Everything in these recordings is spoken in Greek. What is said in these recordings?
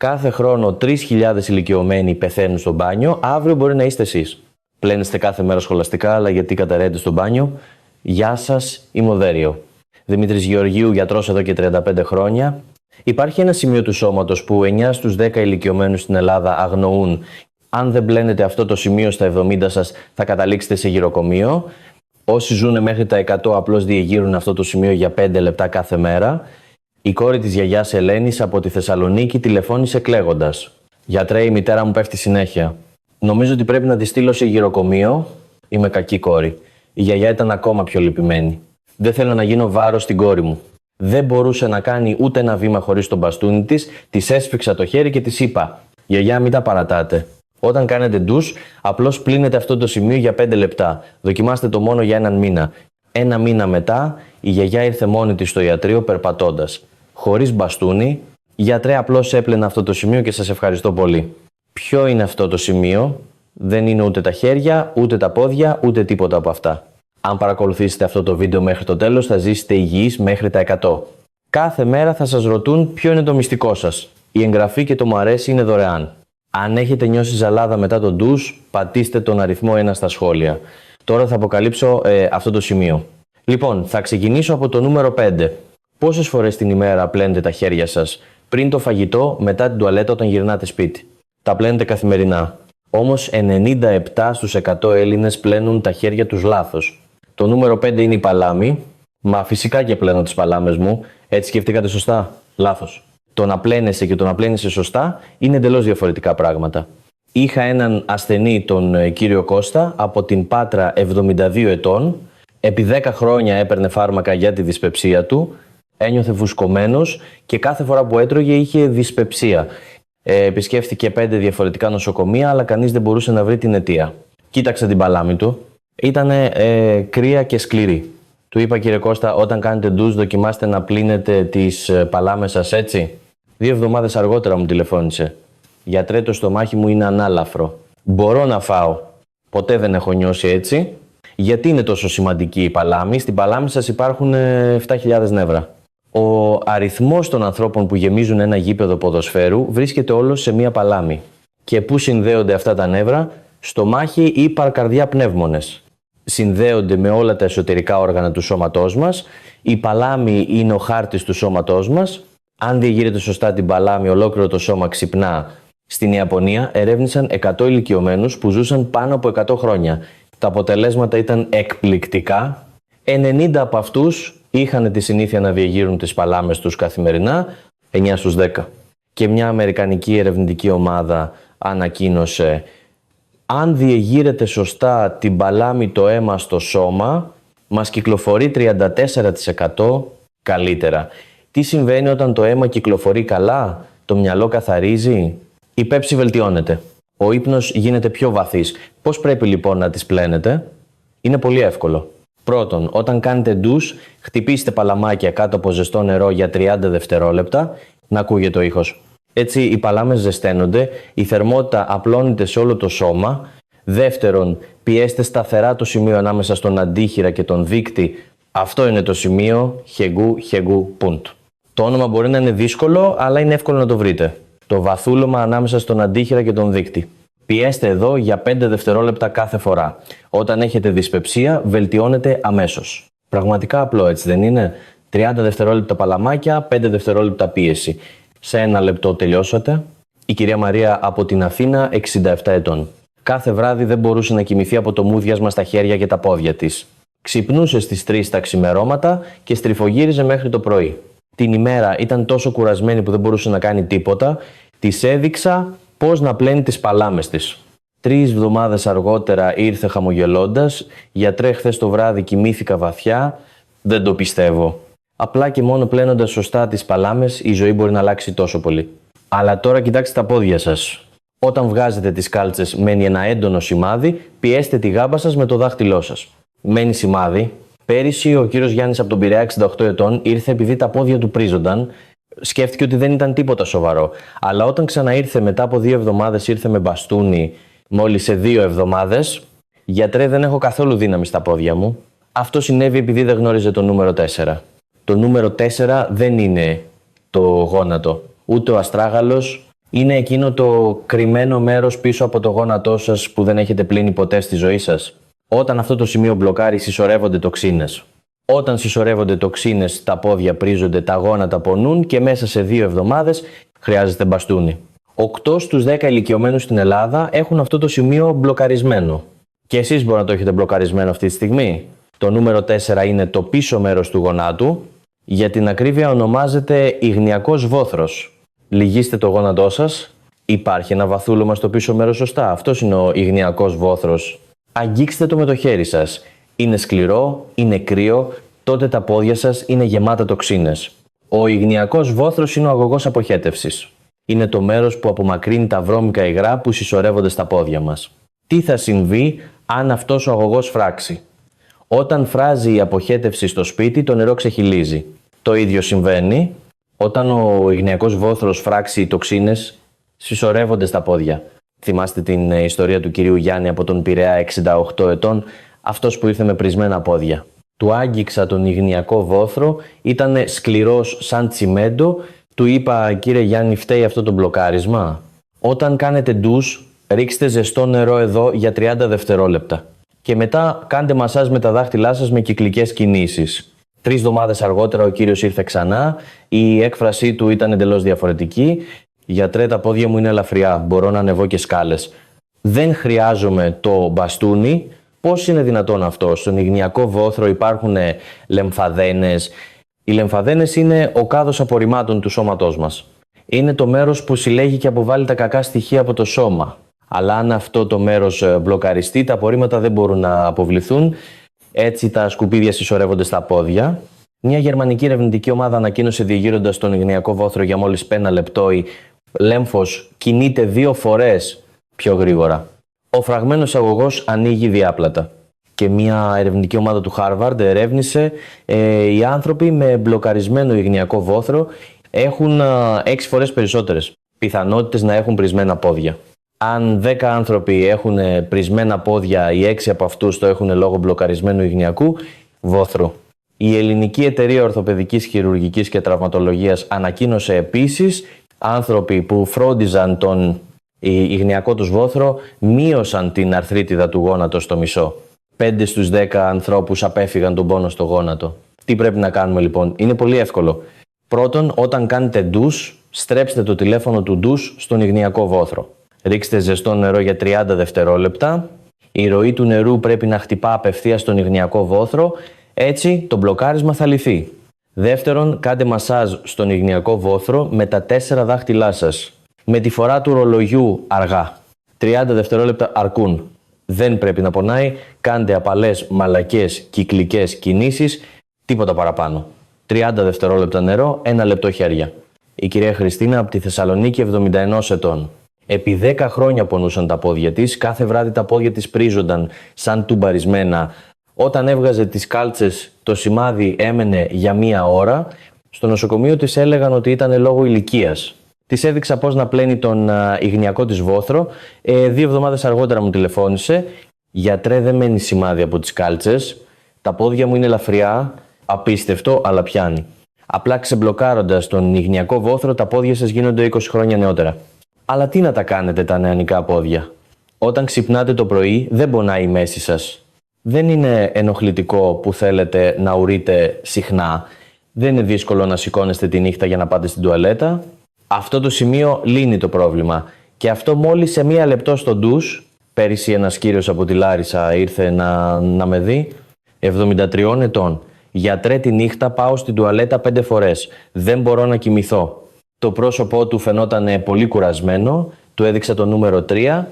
Κάθε χρόνο 3.000 ηλικιωμένοι πεθαίνουν στο μπάνιο, αύριο μπορεί να είστε εσείς. Πλένεστε κάθε μέρα σχολαστικά, αλλά γιατί καταραίετε στο μπάνιο? Γεια σας, είμαι ο Δέριο. Δημήτρης Γεωργίου, γιατρός εδώ και 35 χρόνια. Υπάρχει ένα σημείο του σώματος που 9 στους 10 ηλικιωμένους στην Ελλάδα αγνοούν. Αν δεν πλένετε αυτό το σημείο στα 70 σας, θα καταλήξετε σε γυροκομείο. Όσοι ζουν μέχρι τα 100 απλώς διεγείρουν αυτό το σημείο για 5 λεπτά κάθε μέρα. Η κόρη της γιαγιάς Ελένης από τη Θεσσαλονίκη τηλεφώνησε κλαίγοντας. Γιατρέ, η μητέρα μου πέφτει συνέχεια. Νομίζω ότι πρέπει να τη στείλω σε γυροκομείο. Είμαι κακή κόρη. Η γιαγιά ήταν ακόμα πιο λυπημένη. Δεν θέλω να γίνω βάρος στην κόρη μου. Δεν μπορούσε να κάνει ούτε ένα βήμα χωρίς τον μπαστούνι της. Της έσφιξα το χέρι και της είπα: Γιαγιά, μην τα παρατάτε. Όταν κάνετε ντους, απλώς πλύνετε αυτό το σημείο για 5 λεπτά. Δοκιμάστε το μόνο για 1 μήνα. 1 μήνα μετά, η γιαγιά ήρθε μόνη της στο ιατρείο περπατώντας. Χωρίς μπαστούνι. Γιατρέ, απλώς έπλαινα αυτό το σημείο και σας ευχαριστώ πολύ. Ποιο είναι αυτό το σημείο? Δεν είναι ούτε τα χέρια, ούτε τα πόδια, ούτε τίποτα από αυτά. Αν παρακολουθήσετε αυτό το βίντεο μέχρι το τέλος, θα ζήσετε υγιείς μέχρι τα 100. Κάθε μέρα θα σας ρωτούν ποιο είναι το μυστικό σας. Η εγγραφή και το μου αρέσει είναι δωρεάν. Αν έχετε νιώσει ζαλάδα μετά το ντους, πατήστε τον αριθμό 1 στα σχόλια. Τώρα θα αποκαλύψω αυτό το σημείο. Λοιπόν, θα ξεκινήσω από το νούμερο 5. Πόσες φορές την ημέρα πλένετε τα χέρια σας? Πριν το φαγητό, μετά την τουαλέτα, όταν γυρνάτε σπίτι. Τα πλένετε καθημερινά. Όμως 97 στους 100 Έλληνες πλένουν τα χέρια τους λάθος. Το νούμερο 5 είναι η παλάμη. Μα φυσικά και πλένω τις παλάμες μου. Έτσι σκεφτήκατε σωστά? Λάθος. Το να πλένεσαι και το να πλένεσαι σωστά είναι εντελώς διαφορετικά πράγματα. Είχα έναν ασθενή, τον κύριο Κώστα, από την Πάτρα, 72 ετών. Επί 10 χρόνια έπαιρνε φάρμακα για τη δυσπεψία του. Ένιωθε φουσκωμένος και κάθε φορά που έτρωγε είχε δυσπεψία. Επισκέφθηκε 5 διαφορετικά νοσοκομεία, αλλά κανείς δεν μπορούσε να βρει την αιτία. Κοίταξε την παλάμη του. Ήτανε κρύα και σκληρή. Του είπα: Κύριε Κώστα, όταν κάνετε ντους, δοκιμάστε να πλύνετε τις παλάμες σας έτσι. 2 εβδομάδες αργότερα μου τηλεφώνησε. Γιατρέ, το στομάχι μου είναι ανάλαφρο. Μπορώ να φάω. Ποτέ δεν έχω νιώσει έτσι. Γιατί είναι τόσο σημαντική η παλάμη? Στην παλάμη σας υπάρχουν 7.000 νεύρα. Ο αριθμός των ανθρώπων που γεμίζουν ένα γήπεδο ποδοσφαίρου βρίσκεται όλος σε μία παλάμη. Και πού συνδέονται αυτά τα νεύρα? Στομάχι ή παρκαρδιά πνεύμονες. Συνδέονται με όλα τα εσωτερικά όργανα του σώματός μας. Η παλάμη είναι ο χάρτης του σώματός μας. Αν διεγείρετε σωστά την παλάμη, ολόκληρο το σώμα ξυπνά. Στην Ιαπωνία ερεύνησαν 100 ηλικιωμένους που ζούσαν πάνω από 100 χρόνια. Τα αποτελέσματα ήταν εκπληκτικά. 90 από αυτούς είχαν τη συνήθεια να διεγείρουν τις παλάμες τους καθημερινά, 9 στους 10. Και μια αμερικανική ερευνητική ομάδα ανακοίνωσε: αν διεγείρετε σωστά την παλάμη, το αίμα στο σώμα, μας κυκλοφορεί 34% καλύτερα. Τι συμβαίνει όταν το αίμα κυκλοφορεί καλά? Το μυαλό καθαρίζει, η πέψη βελτιώνεται, ο ύπνος γίνεται πιο βαθύς. Πώς πρέπει λοιπόν να τις πλένετε? Είναι πολύ εύκολο. Πρώτον, όταν κάνετε ντους, χτυπήστε παλαμάκια κάτω από ζεστό νερό για 30 δευτερόλεπτα, να ακούγεται ο ήχος. Έτσι οι παλάμες ζεσταίνονται, η θερμότητα απλώνεται σε όλο το σώμα. Δεύτερον, πιέστε σταθερά το σημείο ανάμεσα στον αντίχειρα και τον δείκτη. Αυτό είναι το σημείο Χεγού Πούντ. Το όνομα μπορεί να είναι δύσκολο, αλλά είναι εύκολο να το βρείτε. Το βαθούλωμα ανάμεσα στον αντίχειρα και τον δείκτη. Πιέστε εδώ για 5 δευτερόλεπτα κάθε φορά. Όταν έχετε δυσπεψία, βελτιώνεται αμέσως. Πραγματικά απλό, έτσι δεν είναι? 30 δευτερόλεπτα παλαμάκια, 5 δευτερόλεπτα πίεση. Σε 1 λεπτό τελειώσατε. Η κυρία Μαρία από την Αθήνα, 67 ετών. Κάθε βράδυ δεν μπορούσε να κοιμηθεί από το μούδιασμα στα χέρια και τα πόδια της. Ξυπνούσε στις 3 τα ξημερώματα και στριφογύριζε μέχρι το πρωί. Την ημέρα ήταν τόσο κουρασμένη που δεν μπορούσε να κάνει τίποτα. Της έδειξα πώς να πλένει τις παλάμες της. 3 εβδομάδες αργότερα ήρθε χαμογελώντας. Γιατρέ, χθες το βράδυ κοιμήθηκα βαθιά. Δεν το πιστεύω. Απλά και μόνο πλένοντας σωστά τις παλάμες, η ζωή μπορεί να αλλάξει τόσο πολύ. Αλλά τώρα κοιτάξτε τα πόδια σας. Όταν βγάζετε τις κάλτσες, μένει ένα έντονο σημάδι, πιέστε τη γάμπα σας με το δάχτυλό σας. Μένει σημάδι. Πέρυσι ο κύριος Γιάννης από τον Πειραιά, 68 ετών, ήρθε επειδή τα πόδια του πρίζονταν. Σκέφτηκε ότι δεν ήταν τίποτα σοβαρό. Αλλά όταν ξαναήρθε μετά από 2 εβδομάδες, ήρθε με μπαστούνι μόλις σε 2 εβδομάδες. Γιατρέ, δεν έχω καθόλου δύναμη στα πόδια μου. Αυτό συνέβη επειδή δεν γνώριζε το νούμερο 4. Το νούμερο 4 δεν είναι το γόνατο, ούτε ο αστράγαλος, Είναι εκείνο το κρυμμένο μέρος πίσω από το γόνατό σας που δεν έχετε πλύνει ποτέ στη ζωή σας. Όταν αυτό το σημείο μπλοκάρει, συσσωρεύονται τοξίνες. Όταν συσσωρεύονται τοξίνες, τα πόδια πρίζονται, τα γόνατα πονούν και μέσα σε 2 εβδομάδες χρειάζεται μπαστούνι. 8 στους 10 ηλικιωμένους στην Ελλάδα έχουν αυτό το σημείο μπλοκαρισμένο. Και εσείς μπορεί να το έχετε μπλοκαρισμένο αυτή τη στιγμή. Το νούμερο 4 είναι το πίσω μέρος του γονάτου. Για την ακρίβεια ονομάζεται ιγνιακός βόθρος. Λυγίστε το γόνατό σας. Υπάρχει ένα βαθούλωμα στο πίσω μέρος σωστά. Αυτός είναι ο ιγνιακός βόθρος. Αγγίξτε το με το χέρι σας. Είναι σκληρό, είναι κρύο, τότε τα πόδια σας είναι γεμάτα τοξίνες. Ο ιγνιακός βόθρος είναι ο αγωγός αποχέτευσης. Είναι το μέρος που απομακρύνει τα βρώμικα υγρά που συσσωρεύονται στα πόδια μας. Τι θα συμβεί αν αυτός ο αγωγός φράξει? Όταν φράζει η αποχέτευση στο σπίτι, το νερό ξεχυλίζει. Το ίδιο συμβαίνει όταν ο ιγνιακός βόθρος φράξει οι τοξίνες, συσσωρεύονται στα πόδια. Θυμάστε την ιστορία του κυρίου Γιάννη από τον Πειραιά, 68 ετών, αυτός που ήρθε με πρισμένα πόδια. Του άγγιξα τον ιγνιακό βόθρο, ήταν σκληρός σαν τσιμέντο, του είπα «Κύριε Γιάννη, φταίει αυτό το μπλοκάρισμα?» Όταν κάνετε ντους, ρίξτε ζεστό νερό εδώ για 30 δευτερόλεπτα. Και μετά κάντε μασάζ με τα δάχτυλά σας με κυκλικές κινήσεις. 3 εβδομάδες αργότερα ο κύριος ήρθε ξανά, η έκφρασή του ήταν εντελώς διαφορετική. «Γιατρέ, τα πόδια μου είναι ελαφριά, μπορώ να ανεβώ και σκάλες». Δεν χρειάζομαι το μπαστούνι. Πώς είναι δυνατόν αυτό? Στον ιγνιακό βόθρο υπάρχουν λεμφαδένες. Οι λεμφαδένες είναι ο κάδος απορριμμάτων του σώματός μας. Είναι το μέρος που συλλέγει και αποβάλλει τα κακά στοιχεία από το σώμα. Αλλά αν αυτό το μέρος μπλοκαριστεί, τα απορρίμματα δεν μπορούν να αποβληθούν. Έτσι τα σκουπίδια συσσωρεύονται στα πόδια. Μια γερμανική ερευνητική ομάδα ανακοίνωσε διεγείροντας τον ιγνιακό βόθρο για μόλις 1 λεπτό η λέμφος κινείται 2 φορές πιο γρήγορα. Ο φραγμένος αγωγός ανοίγει διάπλατα. Και μια ερευνητική ομάδα του Χάρβαρντ ερεύνησε οι άνθρωποι με μπλοκαρισμένο ιγνιακό βόθρο έχουν 6 φορές περισσότερες πιθανότητες να έχουν πρισμένα πόδια. Αν 10 άνθρωποι έχουν πρισμένα πόδια, οι 6 από αυτούς το έχουν λόγω μπλοκαρισμένου ιγνιακού βόθρου. Η Ελληνική Εταιρεία Ορθοπαιδικής Χειρουργικής και Τραυματολογίας ανακοίνωσε επίσης άνθρωποι που φρόντιζαν τον ιγνιακό τους βόθρο μείωσαν την αρθρίτιδα του γόνατος στο μισό. 5 στους 10 ανθρώπους απέφυγαν τον πόνο στο γόνατο. Τι πρέπει να κάνουμε λοιπόν? Είναι πολύ εύκολο. Πρώτον, όταν κάνετε ντους, στρέψτε το τηλέφωνο του ντους στον ιγνιακό βόθρο. Ρίξτε ζεστό νερό για 30 δευτερόλεπτα. Η ροή του νερού πρέπει να χτυπά απευθείας στον ιγνιακό βόθρο. Έτσι το μπλοκάρισμα θα λυθεί. Δεύτερον, κάντε μασάζ στον ιγνιακό βόθρο με τα 4 δάχτυλά σας. Με τη φορά του ρολογιού αργά. 30 δευτερόλεπτα αρκούν. Δεν πρέπει να πονάει. Κάντε απαλές, μαλακές, κυκλικές κινήσεις. Τίποτα παραπάνω. 30 δευτερόλεπτα νερό, 1 λεπτό χέρια. Η κυρία Χριστίνα από τη Θεσσαλονίκη, 71 ετών. Επί 10 χρόνια πονούσαν τα πόδια της. Κάθε βράδυ τα πόδια της πρίζονταν σαν τουμπαρισμένα. Όταν έβγαζε τις κάλτσες, το σημάδι έμενε για 1 ώρα. Στο νοσοκομείο της έλεγαν ότι ήταν λόγω ηλικίας. Της έδειξα πώς να πλένει τον ιγνιακό της βόθρο. 2 εβδομάδες αργότερα μου τηλεφώνησε. «Γιατρέ, δεν μένει σημάδι από τις κάλτσες. Τα πόδια μου είναι ελαφριά. Απίστευτο, αλλά πιάνει. Απλά ξεμπλοκάροντας τον ιγνιακό βόθρο, τα πόδια σας γίνονται 20 χρόνια νεότερα». Αλλά τι να τα κάνετε τα νεανικά πόδια? Όταν ξυπνάτε το πρωί, δεν πονάει η μέση σας. Δεν είναι ενοχλητικό που θέλετε να ουρείτε συχνά. Δεν είναι δύσκολο να σηκώνεστε τη νύχτα για να πάτε στην τουαλέτα. Αυτό το σημείο λύνει το πρόβλημα. Και αυτό μόλις σε 1 λεπτό στο ντους. Πέρυσι ένας κύριος από τη Λάρισα ήρθε να με δει. 73 ετών. «Γιατρέ, τη νύχτα πάω στην τουαλέτα 5 φορές. Δεν μπορώ να κοιμηθώ». Το πρόσωπό του φαινόταν πολύ κουρασμένο. Του έδειξα το νούμερο 3.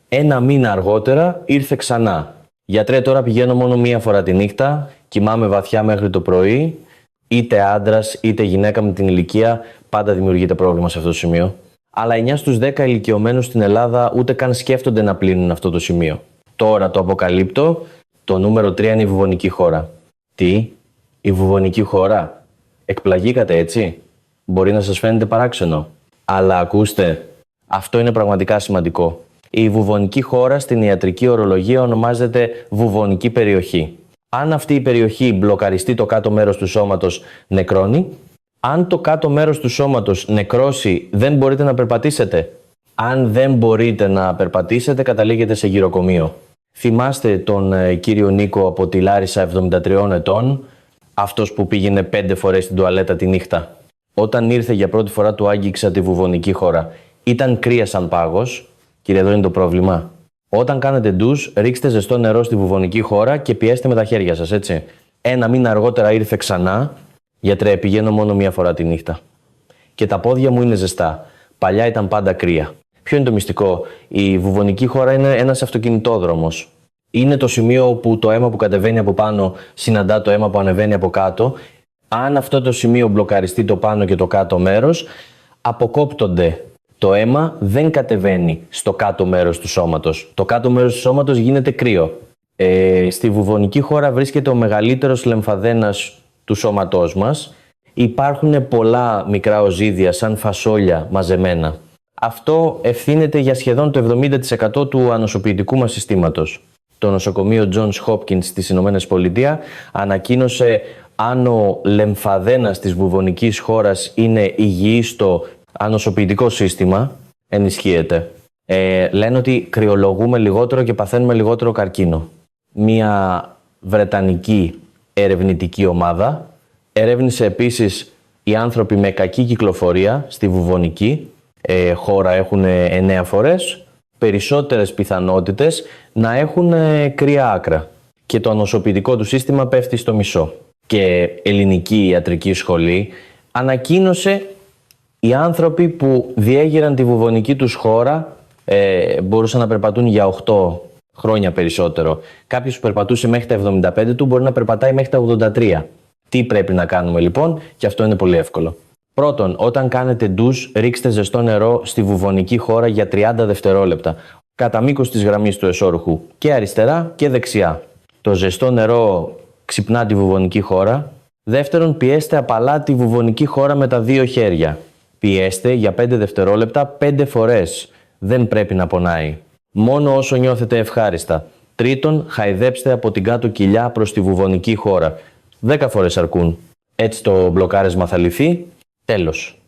1 μήνα αργότερα ήρθε ξανά. «Γιατρέ, τώρα πηγαίνω μόνο 1 φορά τη νύχτα. Κοιμάμαι βαθιά μέχρι το πρωί». Είτε άντρας είτε γυναίκα με την ηλικία, πάντα δημιουργείται πρόβλημα σε αυτό το σημείο. Αλλά 9 στους 10 ηλικιωμένους στην Ελλάδα ούτε καν σκέφτονται να πλύνουν αυτό το σημείο. Τώρα το αποκαλύπτω. Το νούμερο 3 είναι η βουβονική χώρα. Τι? Η βουβονική χώρα? Εκπλαγήκατε έτσι? Μπορεί να σας φαίνεται παράξενο. Αλλά ακούστε, αυτό είναι πραγματικά σημαντικό. Η βουβονική χώρα στην ιατρική ορολογία ονομάζεται βουβονική περιοχή. Αν αυτή η περιοχή μπλοκαριστεί το κάτω μέρος του σώματος, νεκρώνει. Αν το κάτω μέρος του σώματος νεκρώσει, δεν μπορείτε να περπατήσετε. Αν δεν μπορείτε να περπατήσετε, καταλήγετε σε γυροκομείο. Θυμάστε τον κύριο Νίκο από τη Λάρισα, 73 ετών, αυτός που πήγαινε 5 φορές στην τουαλέτα τη νύχτα. Όταν ήρθε για πρώτη φορά του άγγιξα τη βουβονική χώρα. Ήταν κρύα σαν πάγος. Κύριε, εδώ είναι το πρόβλημα. Όταν κάνετε ντους, ρίξτε ζεστό νερό στη βουβονική χώρα και πιέστε με τα χέρια σας, έτσι. Ένα μήνα αργότερα ήρθε ξανά. Γιατρέ, πηγαίνω μόνο μία φορά τη νύχτα. Και τα πόδια μου είναι ζεστά. Παλιά ήταν πάντα κρύα. Ποιο είναι το μυστικό? Η βουβονική χώρα είναι ένας αυτοκινητόδρομος. Είναι το σημείο όπου το αίμα που κατεβαίνει από πάνω συναντά το αίμα που ανεβαίνει από κάτω. Αν αυτό το σημείο μπλοκαριστεί το πάνω και το κάτω μέρος, αποκόπτονται. Το αίμα δεν κατεβαίνει στο κάτω μέρος του σώματος. Το κάτω μέρος του σώματος γίνεται κρύο. Στη βουβονική χώρα βρίσκεται ο μεγαλύτερος λεμφαδένας του σώματός μας. Υπάρχουν πολλά μικρά οζύδια σαν φασόλια μαζεμένα. Αυτό ευθύνεται για σχεδόν το 70% του ανοσοποιητικού μας συστήματος. Το νοσοκομείο Johns Hopkins στις Ηνωμένες Πολιτείες ανακοίνωσε αν ο λεμφαδένας της βουβονικής χώρας είναι υγιής στο ανοσοποιητικό σύστημα, ενισχύεται. Λένε ότι κρυολογούμε λιγότερο και παθαίνουμε λιγότερο καρκίνο. Μια βρετανική ερευνητική ομάδα ερεύνησε επίσης οι άνθρωποι με κακή κυκλοφορία στη βουβονική χώρα έχουν 9 φορές περισσότερες πιθανότητες να έχουν κρύα άκρα και το ανοσοποιητικό του σύστημα πέφτει στο μισό. Και ελληνική ιατρική σχολή ανακοίνωσε οι άνθρωποι που διέγεραν τη βουβονική τους χώρα μπορούσαν να περπατούν για 8 χρόνια περισσότερο. Κάποιος που περπατούσε μέχρι τα 75 του μπορεί να περπατάει μέχρι τα 83. Τι πρέπει να κάνουμε λοιπόν? Και αυτό είναι πολύ εύκολο. Πρώτον, όταν κάνετε ντους, ρίξτε ζεστό νερό στη βουβονική χώρα για 30 δευτερόλεπτα. Κατά μήκος της γραμμής του εσώρουχου και αριστερά και δεξιά. Το ζεστό νερό ξυπνά τη βουβονική χώρα. Δεύτερον, πιέστε απαλά τη βουβονική χώρα με τα 2 χέρια. Πιέστε για 5 δευτερόλεπτα 5 φορές. Δεν πρέπει να πονάει. Μόνο όσο νιώθετε ευχάριστα. Τρίτον, χαϊδέψτε από την κάτω κοιλιά προς τη βουβονική χώρα. 10 φορές αρκούν. Έτσι το μπλοκάρισμα θα λυθεί. Τέλος.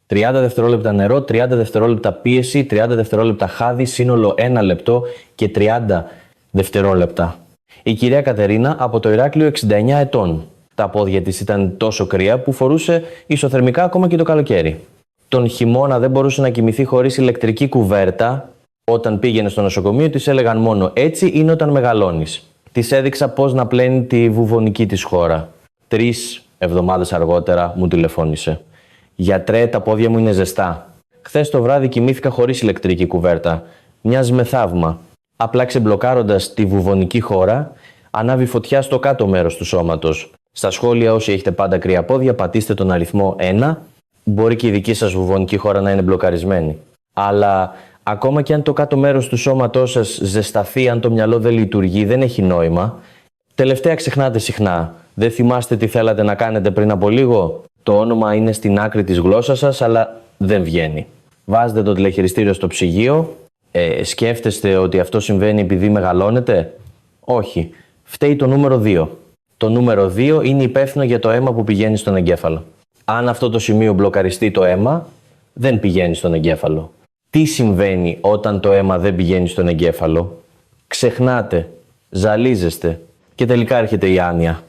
30 δευτερόλεπτα νερό, 30 δευτερόλεπτα πίεση, 30 δευτερόλεπτα χάδι, σύνολο 1 λεπτό και 30 δευτερόλεπτα. Η κυρία Κατερίνα από το Ηράκλειο, 69 ετών. Τα πόδια της ήταν τόσο κρύα που φορούσε ισοθερμικά ακόμα και το καλοκαίρι. Τον χειμώνα δεν μπορούσε να κοιμηθεί χωρίς ηλεκτρική κουβέρτα. Όταν πήγαινε στο νοσοκομείο της έλεγαν μόνο «έτσι είναι όταν μεγαλώνεις». Της έδειξα πώς να πλένει τη βουβονική της χώρα. 3 εβδομάδες αργότερα μου τηλεφώνησε. «Γιατρέ, τα πόδια μου είναι ζεστά. Χθες το βράδυ κοιμήθηκα χωρίς ηλεκτρική κουβέρτα. Μοιάζει με θαύμα. Απλά ξεμπλοκάροντας τη βουβονική χώρα, ανάβει φωτιά στο κάτω μέρος του σώματος. Στα σχόλια, όσοι έχετε πάντα κρύα πόδια, πατήστε τον αριθμό 1. Μπορεί και η δική σας βουβονική χώρα να είναι μπλοκαρισμένη. Αλλά ακόμα και αν το κάτω μέρος του σώματός σας ζεσταθεί, αν το μυαλό δεν λειτουργεί, δεν έχει νόημα. Τελευταία ξεχνάτε συχνά. Δεν θυμάστε τι θέλατε να κάνετε πριν από λίγο? Το όνομα είναι στην άκρη της γλώσσας σας, αλλά δεν βγαίνει. Βάζετε το τηλεχειριστήριο στο ψυγείο. Σκέφτεστε ότι αυτό συμβαίνει επειδή μεγαλώνετε? Όχι. Φταίει το νούμερο 2. Το νούμερο 2 είναι υπεύθυνο για το αίμα που πηγαίνει στον εγκέφαλο. Αν αυτό το σημείο μπλοκαριστεί το αίμα, δεν πηγαίνει στον εγκέφαλο. Τι συμβαίνει όταν το αίμα δεν πηγαίνει στον εγκέφαλο? Ξεχνάτε, ζαλίζεστε και τελικά έρχεται η άνοια.